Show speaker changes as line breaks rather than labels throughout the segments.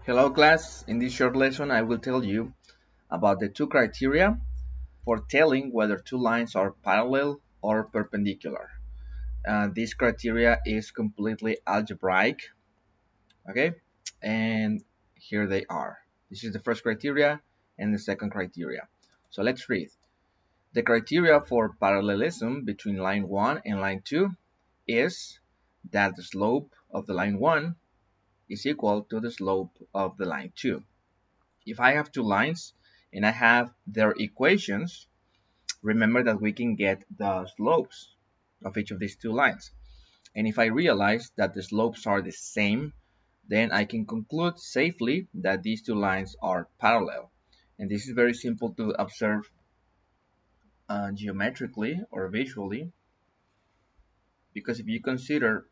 Hello class, in this short lesson I will tell you about the two criteria for telling whether two lines are parallel or perpendicular. This criteria is completely algebraic, okay? And here they are. This is the first criteria and the second criteria. So let's read. The criteria for parallelism between line 1 and line 2 is that the slope of the line 1 is equal to the slope of the line 2. If I have two lines and I have their equations, remember that we can get the slopes of each of these two lines. And if I realize that the slopes are the same, then I can conclude safely that these two lines are parallel. And this is very simple to observe geometrically or visually, because if you consider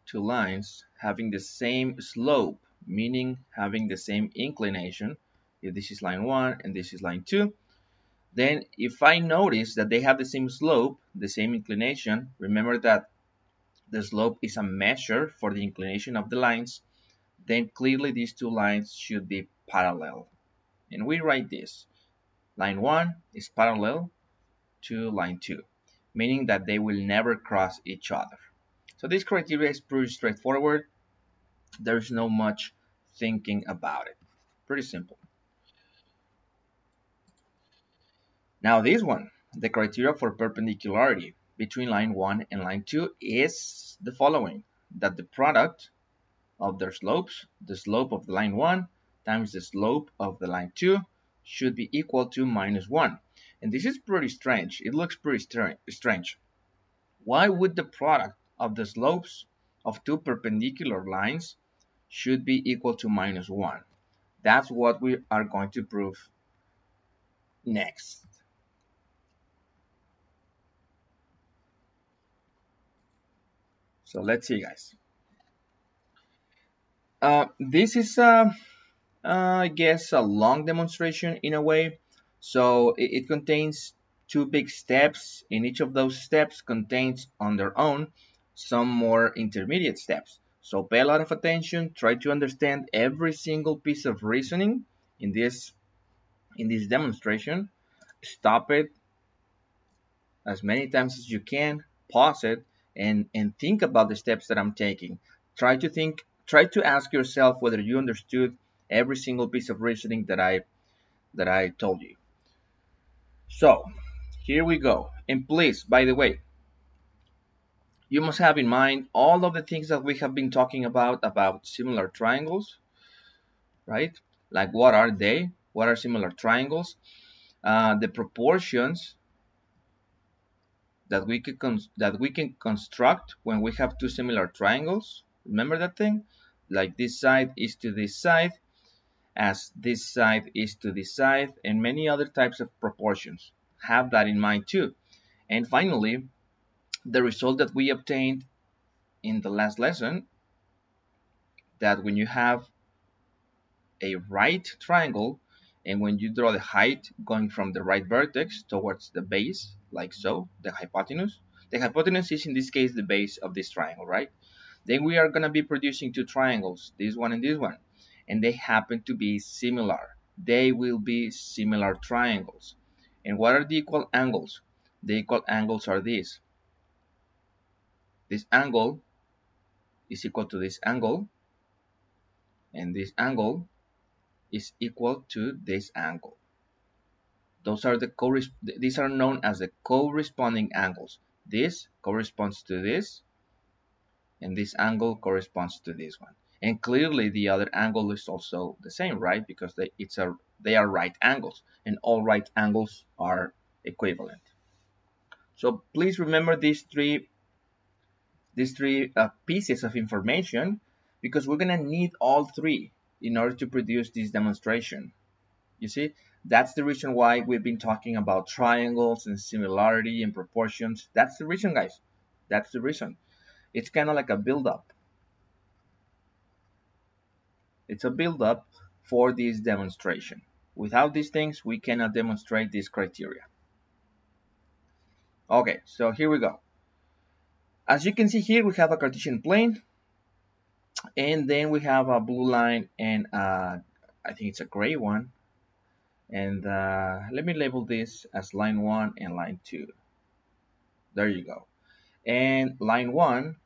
two lines having the same slope, meaning having the same inclination, if this is line 1 and this is line 2, then if I notice that they have the same slope, the same inclination, remember that the slope is a measure for the inclination of the lines, then clearly these two lines should be parallel. And we write this. Line 1 is parallel to line 2, meaning that they will never cross each other. So this criteria is pretty straightforward. There's no much thinking about it. Pretty simple. Now this one, the criteria for perpendicularity between line 1 and line 2 is the following, that the product of their slopes, the slope of the line 1 times the slope of the line 2, should be equal to -1. And this is pretty strange. It looks pretty strange. Why would the product of the slopes of two perpendicular lines should be equal to -1? That's what we are going to prove next. So let's see, guys. This is, I guess, a long demonstration in a way. So it contains two big steps, and each of those steps contains on their own some more intermediate steps. So pay a lot of attention, try to understand every single piece of reasoning in this demonstration. Stop it as many times as you can, pause it, and think about the steps that I'm taking. Try to ask yourself whether you understood every single piece of reasoning that I told you. So here we go. And please, by the way, you must have in mind all of the things that we have been talking about similar triangles, right? Like what are they? What are similar triangles? The proportions that we can construct when we have two similar triangles. Remember that thing? Like this side is to this side, as this side is to this side, and many other types of proportions. Have that in mind too. And finally, the result that we obtained in the last lesson, that when you have a right triangle and when you draw the height going from the right vertex towards the base, like so, the hypotenuse is in this case the base of this triangle, right? Then we are going to be producing two triangles, this one and this one, and they happen to be similar. They will be similar triangles. And what are the equal angles? The equal angles are these. This angle is equal to this angle, and this angle is equal to this angle. Those are these are known as the corresponding angles. This corresponds to this, and this angle corresponds to this one. And clearly the other angle is also the same, right? Because they are right angles, and all right angles are equivalent. So please remember these three pieces of information, because we're gonna need all three in order to produce this demonstration. You see, that's the reason why we've been talking about triangles and similarity and proportions. That's the reason, guys. That's the reason. It's kind of like a build-up. It's a build-up for this demonstration. Without these things, we cannot demonstrate this criteria. Okay, so here we go. As you can see here, we have a Cartesian plane. And then we have a blue line and I think it's a gray one. And let me label this as line 1 and line 2. There you go. And line 1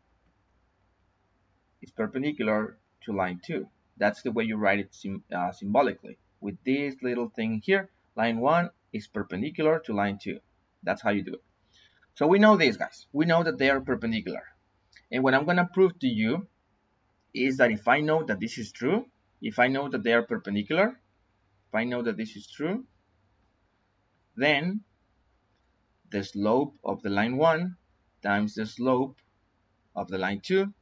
is perpendicular to line 2. That's the way you write it symbolically. With this little thing here, line 1 is perpendicular to line 2. That's how you do it. So we know this, guys. We know that they are perpendicular. And what I'm going to prove to you is that if I know that this is true, if I know that they are perpendicular, if I know that this is true, then the slope of the line 1 times the slope of the line 2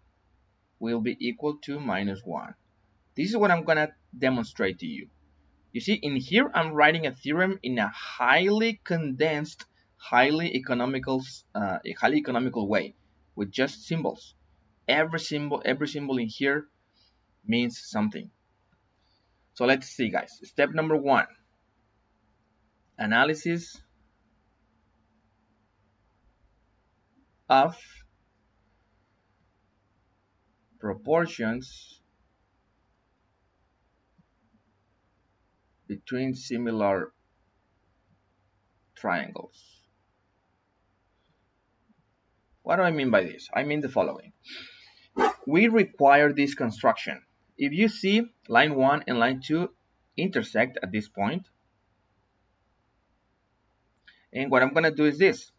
will be equal to -1. This is what I'm going to demonstrate to you. You see, in here, I'm writing a theorem in a highly condensed, highly economical way with just symbols. Every symbol in here means something. So let's see, guys. Step number 1, analysis of proportions between similar triangles. What do I mean by this? I mean the following. We require this construction. If you see line 1 and line 2 intersect at this point, and what I'm going to do is this.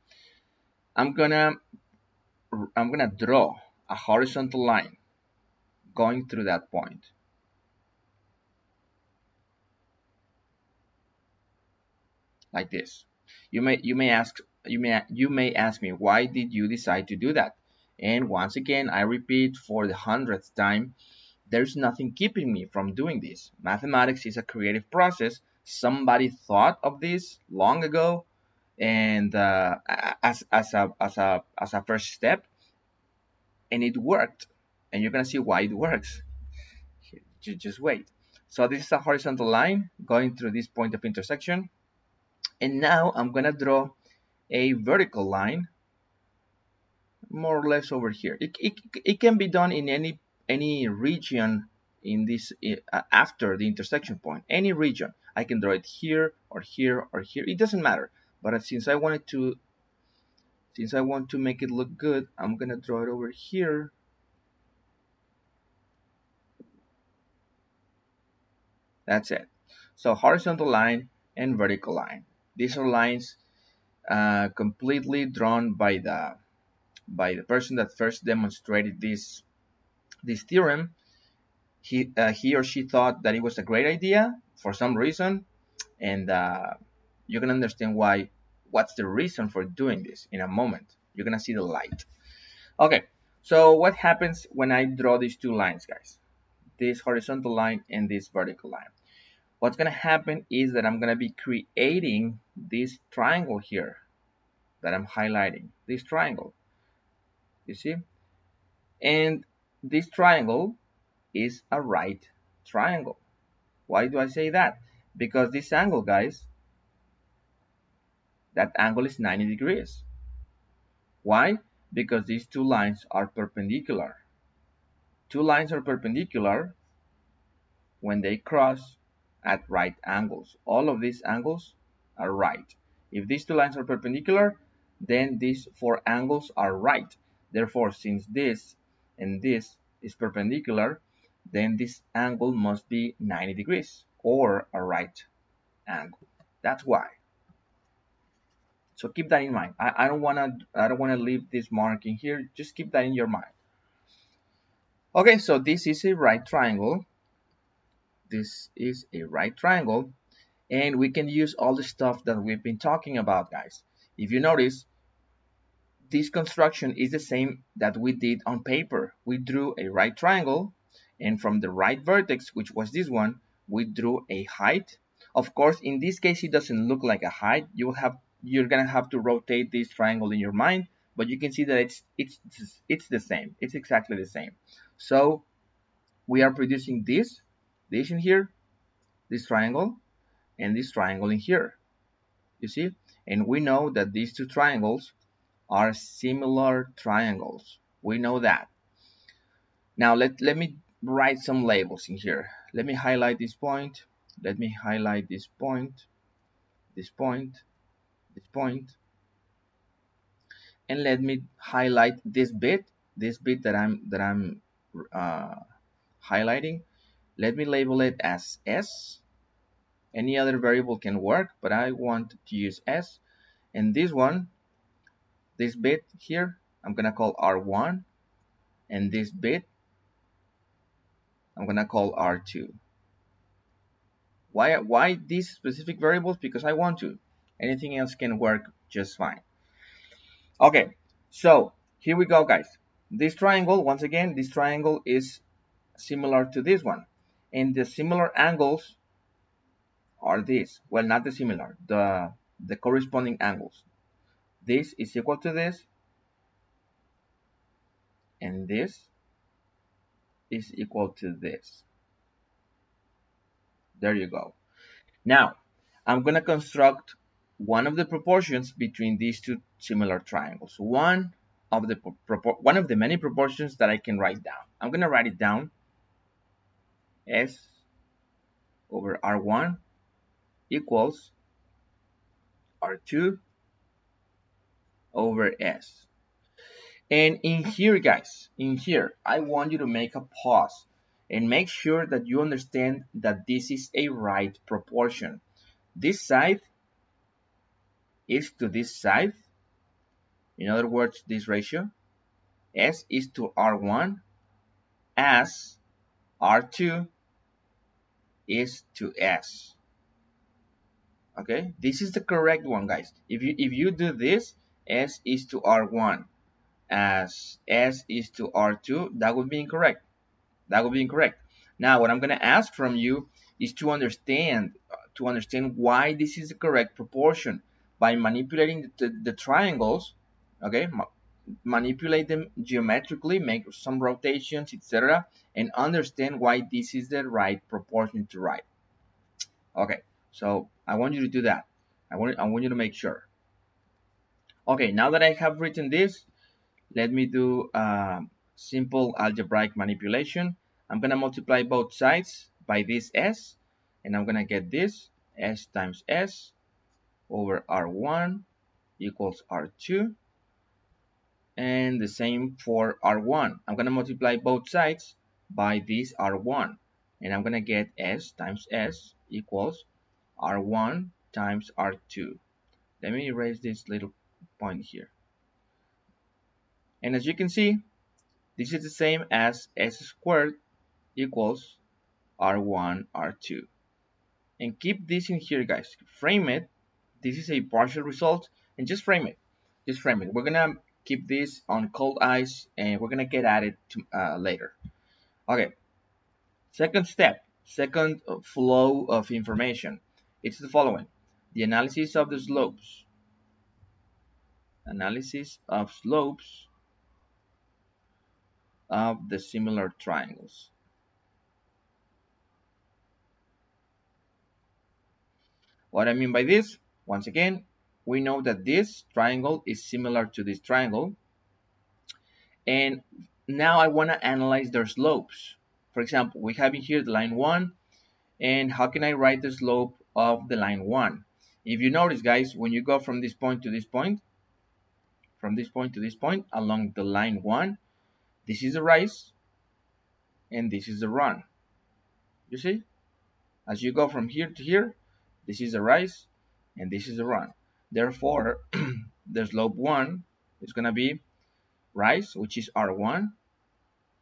I'm going to draw a horizontal line going through that point. Like this. You may ask me, why did you decide to do that? And once again, I repeat for the 100th time, there's nothing keeping me from doing this. Mathematics is a creative process. Somebody thought of this long ago, and as a first step, and it worked. And you're gonna see why it works. Just wait. So this is a horizontal line going through this point of intersection, and now I'm gonna draw a vertical line more or less over here. It can be done in any region in this after the intersection point. Any region. I can draw it here or here or here. It doesn't matter. But since I want to make it look good, I'm gonna draw it over here. That's it. So horizontal line and vertical line. These are lines completely drawn by the person that first demonstrated this theorem. He or she thought that it was a great idea for some reason, and you can understand what's the reason for doing this in a moment. You're gonna see the light. Okay, so what happens when I draw these two lines, guys? This horizontal line and this vertical line. What's gonna happen is that I'm gonna be creating this triangle here that I'm highlighting. This triangle, you see? And this triangle is a right triangle. Why do I say that? Because this angle, guys, that angle is 90 degrees. Why? Because these two lines are perpendicular. Two lines are perpendicular when they cross at right angles. All of these angles are right. If these two lines are perpendicular, then these four angles are right. Therefore, since this and this is perpendicular, then this angle must be 90 degrees or a right angle. That's why. So keep that in mind. I don't wanna leave this mark in here. Just keep that in your mind. Okay, so this is a right triangle. This is a right triangle, and we can use all the stuff that we've been talking about, guys. If you notice, this construction is the same that we did on paper. We drew a right triangle, and from the right vertex, which was this one, we drew a height. Of course, in this case, it doesn't look like a height. You're gonna have to rotate this triangle in your mind, but you can see that it's the same. It's exactly the same. So we are producing this in here, this triangle, and this triangle in here. You see? And we know that these two triangles are similar triangles. We know that. Now let me write some labels in here. Let me highlight this point. Let me highlight this point, this point, this point, and let me highlight this bit that I'm uh, highlighting. Let me label it as S. Any other variable can work, but I want to use S. And this one, this bit here, I'm gonna call R1, and this bit I'm gonna call R2. Why these specific variables? Because I want to. Anything else can work just fine. Okay, so here we go, guys. This triangle, once again, this triangle is similar to this one, and the similar angles are these. Well, not the similar, the corresponding angles. This is equal to this, and this is equal to this. There you go. Now, I'm going to construct one of the proportions between these two similar triangles. One of the many proportions that I can write down. I'm going to write it down. S over R1 equals R2 over S. And in here, guys, in here, I want you to make a pause and make sure that you understand that this is a right proportion. This side is to this side. In other words, this ratio, S is to R1 as R2 is to S. Okay, this is the correct one, guys. If you do this, S is to R1 as S is to R2, that would be incorrect. That would be incorrect. Now, what I'm going to ask from you is to understand why this is the correct proportion by manipulating the triangles. Okay, manipulate them geometrically, make some rotations, etc., and understand why this is the right proportion to write. Okay, so I want you to do that. I want you to make sure. Okay, now that I have written this, let me do simple algebraic manipulation. I'm gonna multiply both sides by this S, and I'm gonna get this S times S over R1 equals R2, and the same for R1. I'm going to multiply both sides by this R1, and I'm going to get S times S equals R1 times R2. Let me erase this little point here. And as you can see, this is the same as S squared equals R1 R2. And keep this in here, guys. Frame it. This is a partial result, and just frame it. Just frame it. We're gonna keep this on cold ice, and we're gonna get at it later. Okay. Second step, second flow of information. It's the following: the analysis of the slopes. Analysis of slopes of the similar triangles. What I mean by this, once again, we know that this triangle is similar to this triangle, and now I want to analyze their slopes. For example, we have in here the line 1, and how can I write the slope of the line 1? If you notice, guys, when you go from this point to this point, from this point to this point along the line 1, this is the rise and this is the run. You see? As you go from here to here, this is the rise and this is the run. Therefore, the slope 1 is going to be rise, which is R1,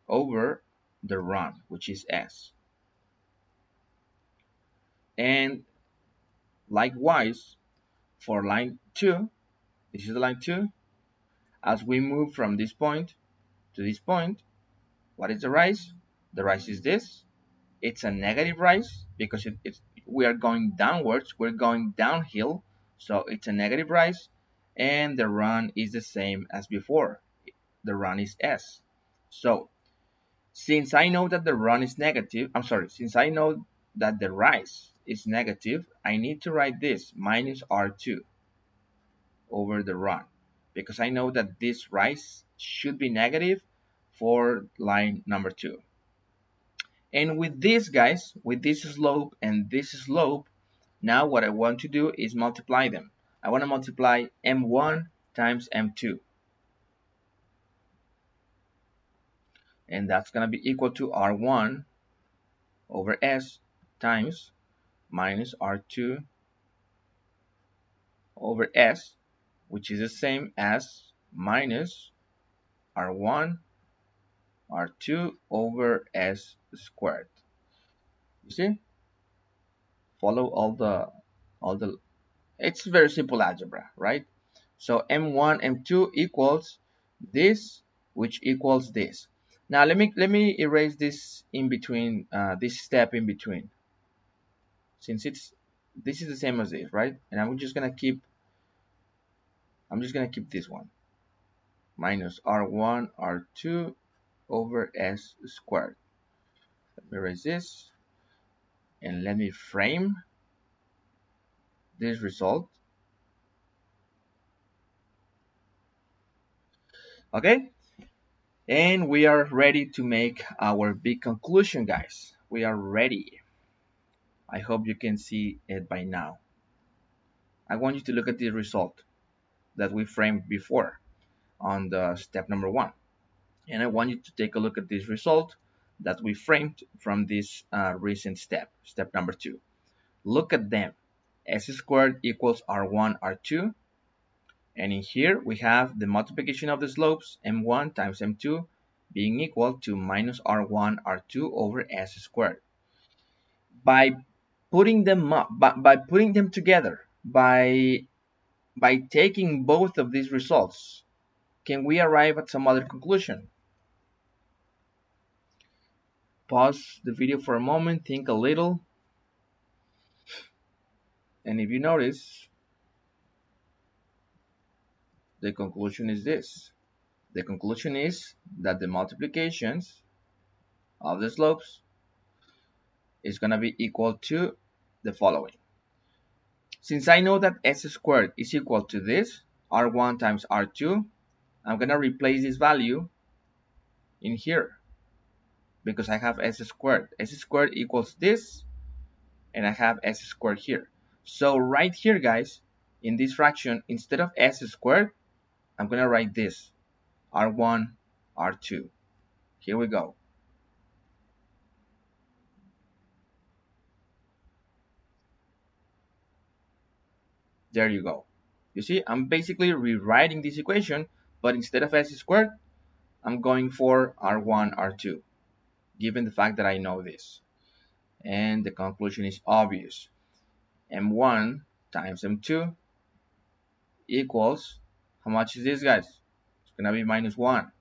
over the run, which is S. And likewise, for line 2, this is the line 2, as we move from this point to this point, what is the rise? The rise is this. It's a negative rise because we are going downwards, we're going downhill, so it's a negative rise, and the run is the same as before. The run is S. So since I know that the run is negative, since I know that the rise is negative, I need to write this minus R2 over the run, because I know that this rise should be negative for line number 2. And with this, guys, with this slope and this slope, now what I want to do is multiply them. I want to multiply m1 times m2. And that's going to be equal to r1 over s times minus r2 over s, which is the same as minus r1 r2 over s squared. You see? Follow all the it's very simple algebra, right? So m1 m2 equals this, which equals this. Now let me erase this in between, this step in between, since this is the same as this, right? And I'm just gonna keep this one, minus r1 r2 over s squared. Let me erase this and let me frame this result. Okay, and we are ready to make our big conclusion, guys. We are ready. I hope you can see it by now. I want you to look at the result that we framed before on the step number 1. And I want you to take a look at this result that we framed from this recent step number 2. Look at them. S squared equals r1, r2. And in here we have the multiplication of the slopes, m1 times m2, being equal to minus r1, r2 over s squared. By putting them up, by putting them together, by taking both of these results, can we arrive at some other conclusion? Pause the video for a moment, think a little, and if you notice, the conclusion is this. The conclusion is that the multiplications of the slopes is going to be equal to the following. Since I know that s squared is equal to this, r1 times r2, I'm going to replace this value in here because I have s squared. S squared equals this, and I have s squared here. So right here, guys, in this fraction, instead of s squared, I'm going to write this, r1, r2. Here we go. There you go. You see, I'm basically rewriting this equation, but instead of s squared, I'm going for r1, r2, given the fact that I know this. And the conclusion is obvious. m1 times m2 equals, how much is this, guys? It's going to be minus 1,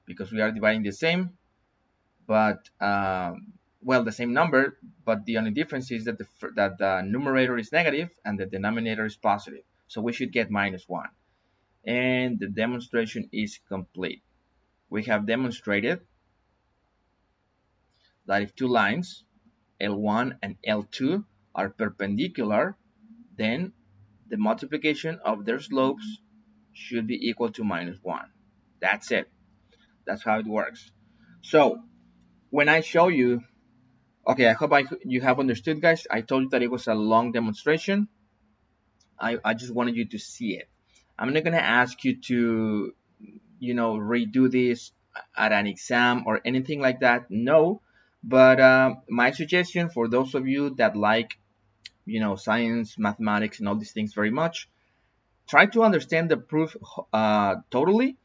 because we are dividing the same, but well, the same number, but the only difference is that the numerator is negative and the denominator is positive. So we should get minus 1. And the demonstration is complete. We have demonstrated that if two lines, L1 and L2, are perpendicular, then the multiplication of their slopes should be equal to minus 1. That's it. That's how it works. So when I show you, okay, I hope you have understood, guys. I told you that it was a long demonstration. I just wanted you to see it. I'm not going to ask you to, redo this at an exam or anything like that. No. But my suggestion for those of you that like, science, mathematics, and all these things very much, try to understand the proof totally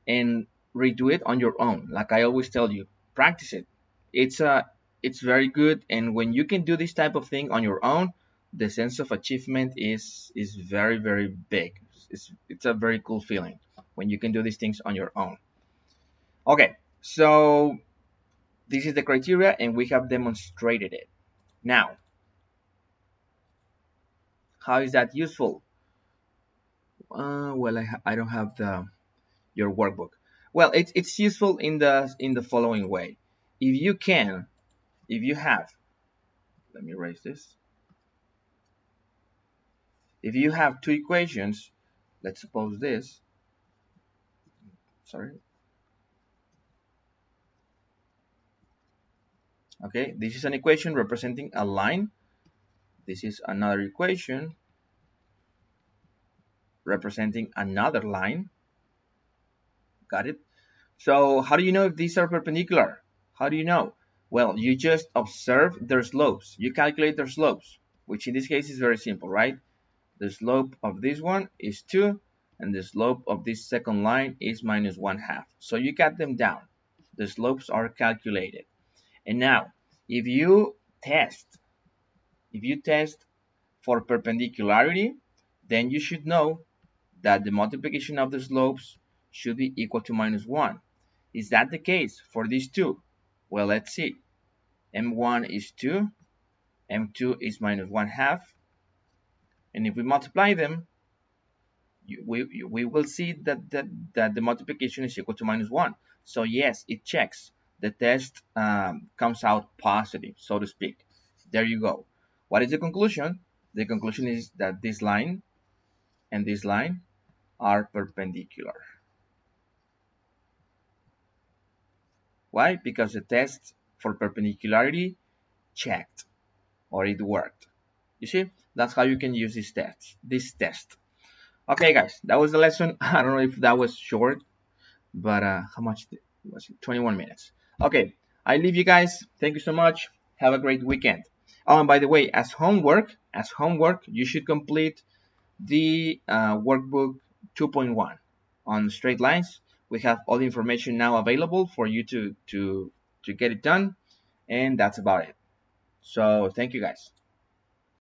and redo it on your own. Like I always tell you, practice it. It's very good, and when you can do this type of thing on your own, the sense of achievement is very, very big. It's a very cool feeling when you can do these things on your own. Okay, so this is the criteria, and we have demonstrated it. Now, how is that useful? Well, I don't have your workbook. Well, it's useful in the following way. If you have, let me erase this. If you have two equations, let's suppose this. Sorry. Okay, this is an equation representing a line. This is another equation representing another line. Got it? So how do you know if these are perpendicular? How do you know? Well, you just observe their slopes. You calculate their slopes, which in this case is very simple, right? The slope of this one is 2, and the slope of this second line is minus 1/2. So you cut them down. The slopes are calculated. And now, if you test, if you test for perpendicularity, then you should know that the multiplication of the slopes should be equal to minus 1. Is that the case for these two? Well, let's see. M1 is 2, M2 is minus 1/2, and if we multiply them, we will see that the multiplication is equal to minus 1. So yes, it checks. The test comes out positive, so to speak. There you go. What is the conclusion? The conclusion is that this line and this line are perpendicular. Why? Because the test for perpendicularity checked, or it worked. You see, that's how you can use this test. Okay, guys, that was the lesson. I don't know if that was short, but how much was it? 21 minutes. Okay, I leave you guys. Thank you so much. Have a great weekend. Oh, and by the way, as homework, you should complete the workbook 2.1 on straight lines. We have all the information now available for you to get it done, and that's about it. So thank you guys.